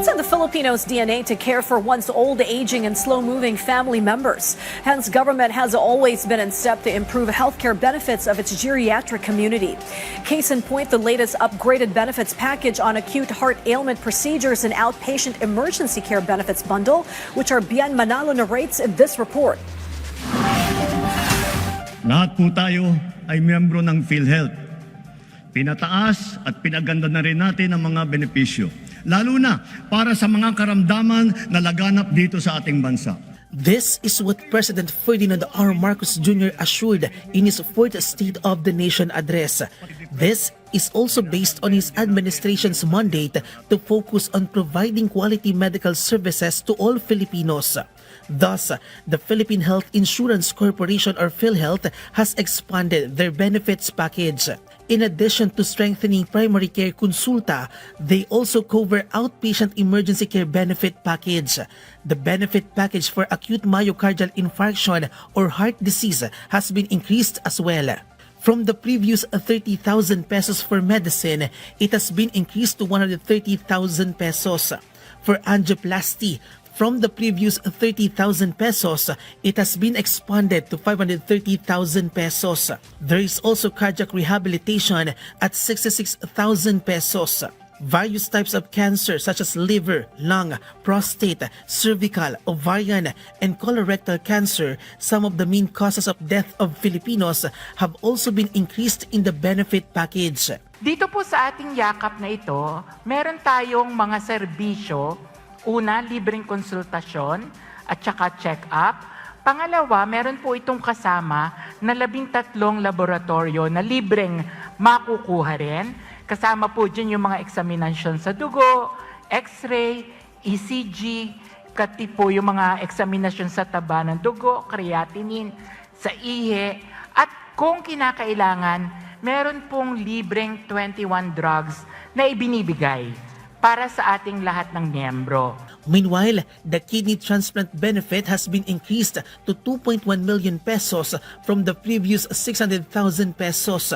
It's in the Filipinos' DNA to care for one's old, aging, and slow-moving family members. Hence, government has always been in step to improve healthcare benefits of its geriatric community. Case in point, the latest upgraded benefits package on acute heart ailment procedures and outpatient emergency care benefits bundle, which are Bien Manalo narrates in this report. Lahat po tayo ay miyembro ng PhilHealth. Pinataas at pinaganda na rin natin ang mga benepisyo, lalo na para sa mga karamdaman na laganap dito sa ating bansa. This is what President Ferdinand R. Marcos Jr. assured in his fourth State of the Nation address. This is also based on his administration's mandate to focus on providing quality medical services to all Filipinos. Thus, the Philippine Health Insurance Corporation or PhilHealth has expanded their benefits package. In addition to strengthening primary care consulta, they also cover outpatient emergency care benefit package. The benefit package for acute myocardial infarction or heart disease has been increased as well. From the previous 30,000 pesos for medicine, it has been increased to 130,000 pesos. For angioplasty, from the previous 30,000 pesos, it has been expanded to 530,000 pesos. There is also cardiac rehabilitation at 66,000 pesos. Various types of cancer such as liver, lung, prostate, cervical, ovarian, and colorectal cancer, some of the main causes of death of Filipinos, have also been increased in the benefit package. Dito po sa ating yakap na ito, meron tayong mga serbisyo. Una, libreng konsultasyon at saka check-up. Pangalawa, meron po itong kasama na 13 laboratorio na libreng makukuha rin. Kasama po dyan yung mga examination sa dugo, x-ray, ECG, kati po yung mga examination sa taba ng dugo, creatinine, sa ihe. At kung kinakailangan, meron pong libreng 21 drugs na ibinibigay para sa ating lahat ng miyembro. Meanwhile, the kidney transplant benefit has been increased to 2.1 million pesos from the previous 600,000 pesos.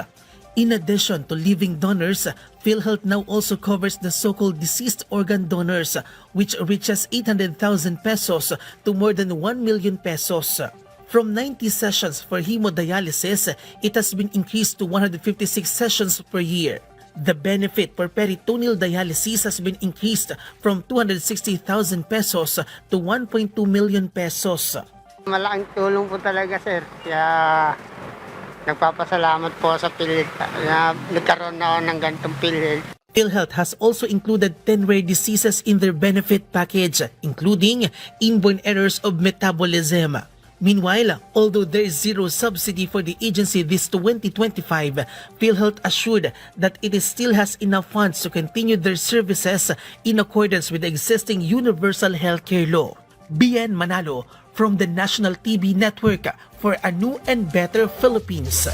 In addition to living donors, PhilHealth now also covers the so-called deceased organ donors, which reaches 800,000 pesos to more than 1 million pesos. From 90 sessions for hemodialysis, it has been increased to 156 sessions per year. The benefit for peritoneal dialysis has been increased from 260,000 pesos to 1.2 million pesos. Malaking tulong po talaga, sir. Kaya nagpapasalamat po sa PhilHealth na nagkaroon na ako ng ganitong PhilHealth. PhilHealth has also included 10 rare diseases in their benefit package, including inborn errors of metabolism. Meanwhile, although there is zero subsidy for the agency this 2025, PhilHealth assured that it still has enough funds to continue their services in accordance with the existing universal healthcare law. Bien Manalo from the National TV Network for a new and better Philippines.